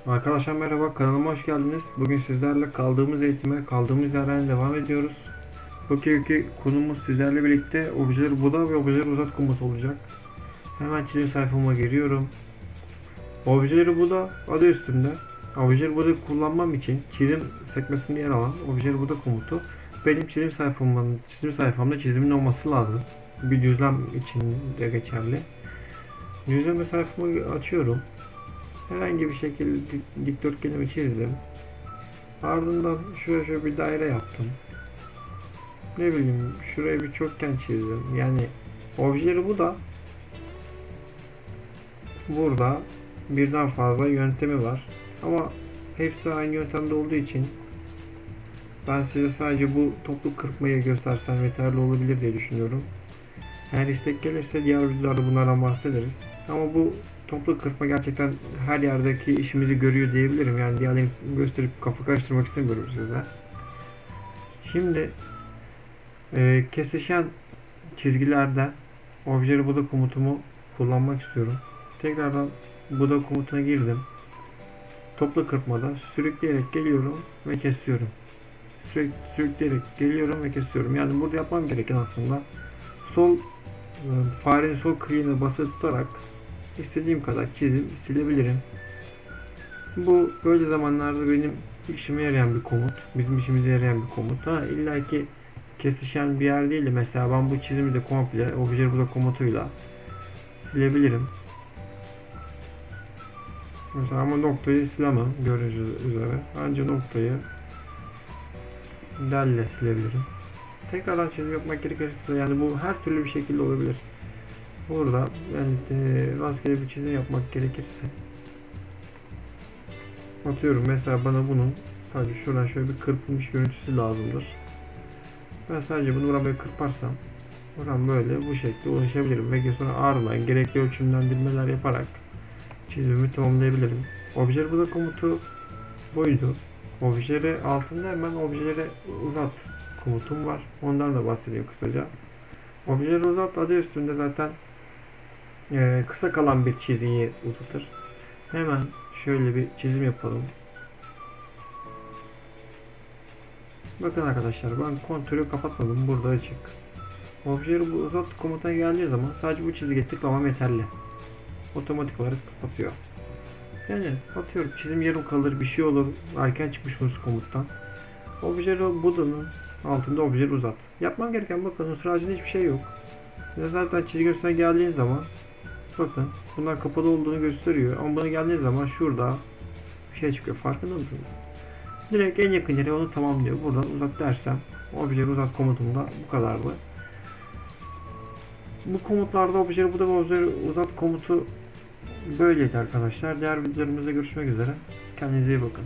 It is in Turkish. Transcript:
Arkadaşlar merhaba, kanalıma hoş geldiniz. Bugün sizlerle kaldığımız eğitime, kaldığımız yerden devam ediyoruz. Bugünkü konumuz sizlerle birlikte objeleri buda ve objeleri uzat komutu olacak. Hemen çizim sayfama giriyorum. Objeleri buda adı üstünde. Objeleri buda kullanmam için çizim sekmesinde yer alan objeleri buda komutu benim çizim sayfamda çizimin olması lazım. Bir düzlem için de geçerli. Düzleme sayfamı açıyorum. Herhangi bir şekilde dikdörtgenimi çizdim. Ardından şuraya şöyle bir daire yaptım. Ne bileyim şuraya bir çokgen çizdim. Yani objeleri bu da burada birden fazla yöntemi var. Ama hepsi aynı yöntemde olduğu için ben size sadece bu toplu kırpmayı göstersem yeterli olabilir diye düşünüyorum. Eğer istek gelirse diğer videolarda bunlardan bahsederiz. Ama bu toplu kırpma gerçekten her yerdeki işimizi görüyor diyebilirim. Yani diğerlerini gösterip kafa karıştırmak istemiyorum size. Şimdi kesişen çizgilerde obje buda komutumu kullanmak istiyorum. Tekrardan buda komutuna girdim. Toplu kırpmada sürükleyerek geliyorum ve kesiyorum. Sürükleyerek geliyorum ve kesiyorum. Yani burada yapmam gereken aslında sol farenin sol kliğine basılı tutarak istediğim kadar çizim silebilirim. Bu böyle zamanlarda benim işime yarayan bir komut. Bizim işimize yarayan bir komut. İlla ki kesişen bir yer değil de mesela ben bu çizimi de komple obje buda komutuyla silebilirim. Mesela ama noktayı silemem gördüğünüz üzere. Ancak noktayı delle silebilirim. Tekrardan çizim yapmak gerekirse yani bu her türlü bir şekilde olabilir. Burada yani rastgele bir çizim yapmak gerekirse atıyorum mesela bana bunun sadece şuradan şöyle bir kırpılmış görüntüsü lazımdır. Ben sadece bunu buradan böyle kırparsam buradan böyle bu şekilde ulaşabilirim ve sonra ardından gerekli ölçümlendirmeler yaparak çizimimi tamamlayabilirim. Obje buda komutu buydu. Objeleri altında hemen objeleri uzat komutum var. Ondan da bahsedeyim kısaca. Objeleri uzat adı üstünde zaten kısa kalan bir çizgiyi uzatır. Hemen şöyle bir çizim yapalım. Bakın arkadaşlar ben kontürü kapatmadım. Burada açık. Objeleri bu uzat komutuna geldiği zaman sadece bu çizgiye tıklamam yeterli. Otomatik olarak kapatıyor. Yani atıyorum çizim yarım kalır bir şey olur. Erken çıkmış oluruz komuttan. Objeleri budanın altında objeleri uzat. Yapmam gereken bakın unsur ağacında hiçbir şey yok. Ya zaten çizgi üstüne geldiğiniz zaman bakın bunlar kapalı olduğunu gösteriyor. Ama buna geldiğiniz zaman şurada bir şey çıkıyor. Farkında mısınız? Direkt en yakın yere onu tamamlıyor. Buradan uzat dersem objeleri uzat komutumda bu kadardı. Bu komutlarda objeleri buda ve objeleri uzat komutu böyleydi arkadaşlar. Diğer videolarımızda görüşmek üzere. Kendinize iyi bakın.